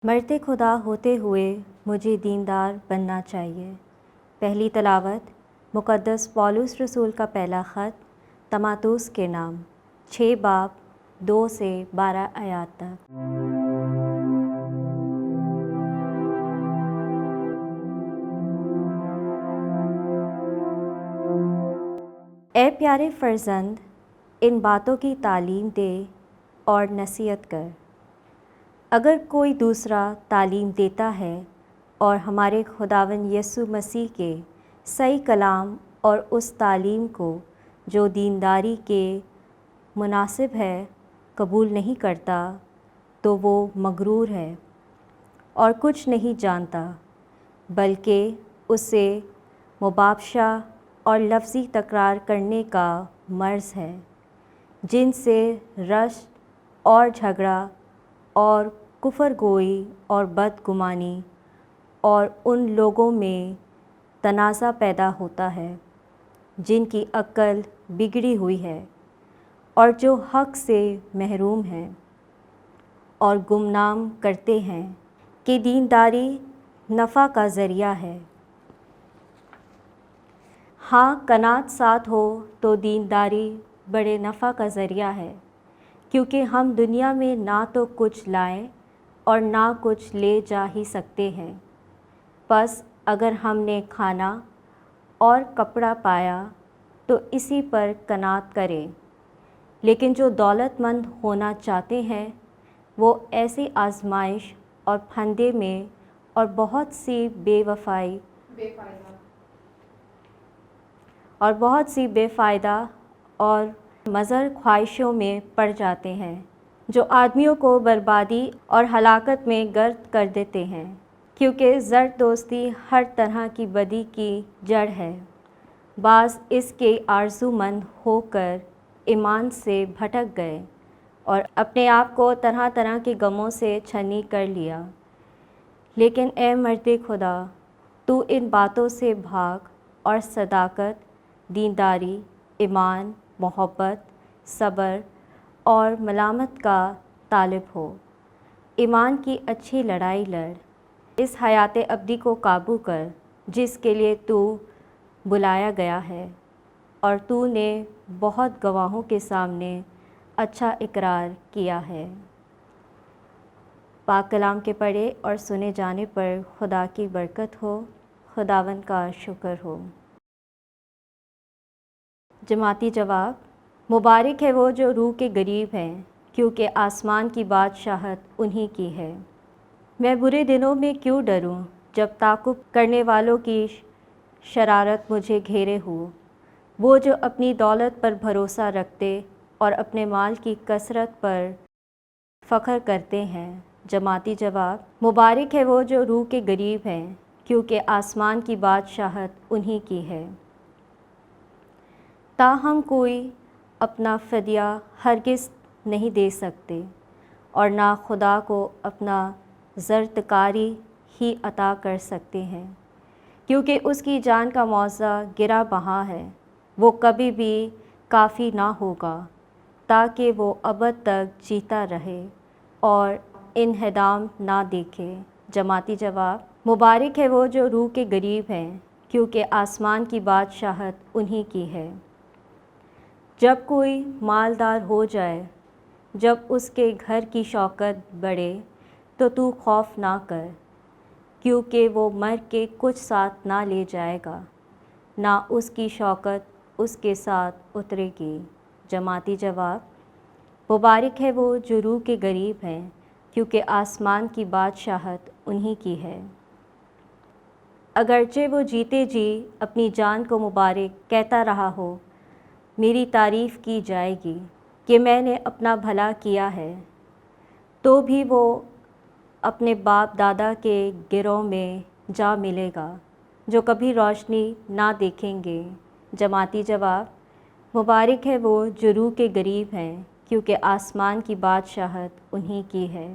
مرتے خدا ہوتے ہوئے مجھے دیندار بننا چاہیے۔ پہلی تلاوت مقدس پولس رسول کا پہلا خط تماتوس کے نام، 6 باب 2 سے 12 آیات تک۔ اے پیارے فرزند، ان باتوں کی تعلیم دے اور نصیحت کر۔ اگر کوئی دوسرا تعلیم دیتا ہے اور ہمارے خداوند یسوع مسیح کے صحیح کلام اور اس تعلیم کو جو دینداری کے مناسب ہے قبول نہیں کرتا، تو وہ مغرور ہے اور کچھ نہیں جانتا، بلکہ اسے مبابشہ اور لفظی تکرار کرنے کا مرض ہے، جن سے رشک اور جھگڑا اور کفر گوئی اور بدگمانی اور ان لوگوں میں تنازع پیدا ہوتا ہے جن کی عقل بگڑی ہوئی ہے اور جو حق سے محروم ہیں، اور گمنام کرتے ہیں کہ دینداری نفع کا ذریعہ ہے۔ ہاں، قناعت ساتھ ہو تو دینداری بڑے نفع کا ذریعہ ہے، کیونکہ ہم دنیا میں نہ تو کچھ لائے اور نہ کچھ لے جا ہی سکتے ہیں۔ پس اگر ہم نے کھانا اور کپڑا پایا تو اسی پر قناعت کریں، لیکن جو دولت مند ہونا چاہتے ہیں وہ ایسی آزمائش اور پھندے میں اور بہت سی بے فائدہ اور مضر خواہشوں میں پڑ جاتے ہیں، جو آدمیوں کو بربادی اور ہلاکت میں غرق کر دیتے ہیں، کیونکہ زر دوستی ہر طرح کی بدی کی جڑ ہے۔ بعض اس کے آرزو مند ہو کر ایمان سے بھٹک گئے اور اپنے آپ کو طرح طرح کے غموں سے چھنی کر لیا۔ لیکن اے مرد خدا، تو ان باتوں سے بھاگ اور صداقت، دینداری، ایمان، محبت، صبر اور ملامت کا طالب ہو۔ ایمان کی اچھی لڑائی لڑ، اس حیات ابدی کو قابو کر جس کے لیے تو بلایا گیا ہے اور تو نے بہت گواہوں کے سامنے اچھا اقرار کیا ہے۔ پاک کلام کے پڑھے اور سنے جانے پر خدا کی برکت ہو۔ خداوند کا شکر ہو۔ جماعتی جواب: مبارک ہے وہ جو روح کے غریب ہیں، کیونکہ آسمان کی بادشاہت انہی کی ہے۔ میں برے دنوں میں کیوں ڈروں، جب تعقب کرنے والوں کی شرارت مجھے گھیرے ہو۔ وہ جو اپنی دولت پر بھروسہ رکھتے اور اپنے مال کی کثرت پر فخر کرتے ہیں۔ جماعتی جواب: مبارک ہے وہ جو روح کے غریب ہیں، کیونکہ آسمان کی بادشاہت انہی کی ہے۔ تاہم کوئی اپنا فدیہ ہرگز نہیں دے سکتے اور نہ خدا کو اپنا زرتکاری ہی عطا کر سکتے ہیں، کیونکہ اس کی جان کا معاوضہ گرہ بہا ہے۔ وہ کبھی بھی کافی نہ ہوگا تاکہ وہ ابد تک جیتا رہے اور انہدام نہ دیکھے۔ جماعتی جواب: مبارک ہے وہ جو روح کے غریب ہیں، کیونکہ آسمان کی بادشاہت انہی کی ہے۔ جب کوئی مالدار ہو جائے، جب اس کے گھر کی شوکت بڑھے، تو خوف نہ کر، کیونکہ وہ مر کے کچھ ساتھ نہ لے جائے گا، نہ اس کی شوکت اس کے ساتھ اترے گی۔ جماعتی جواب: مبارک ہے وہ جو روح کے غریب ہیں، کیونکہ آسمان کی بادشاہت انہی کی ہے۔ اگرچہ وہ جیتے جی اپنی جان کو مبارک کہتا رہا ہو، میری تعریف کی جائے گی کہ میں نے اپنا بھلا کیا ہے، تو بھی وہ اپنے باپ دادا کے گروہ میں جا ملے گا جو کبھی روشنی نہ دیکھیں گے۔ جماعتی جواب: مبارک ہے وہ جو روح کے غریب ہیں، کیونکہ آسمان کی بادشاہت انہی کی ہے۔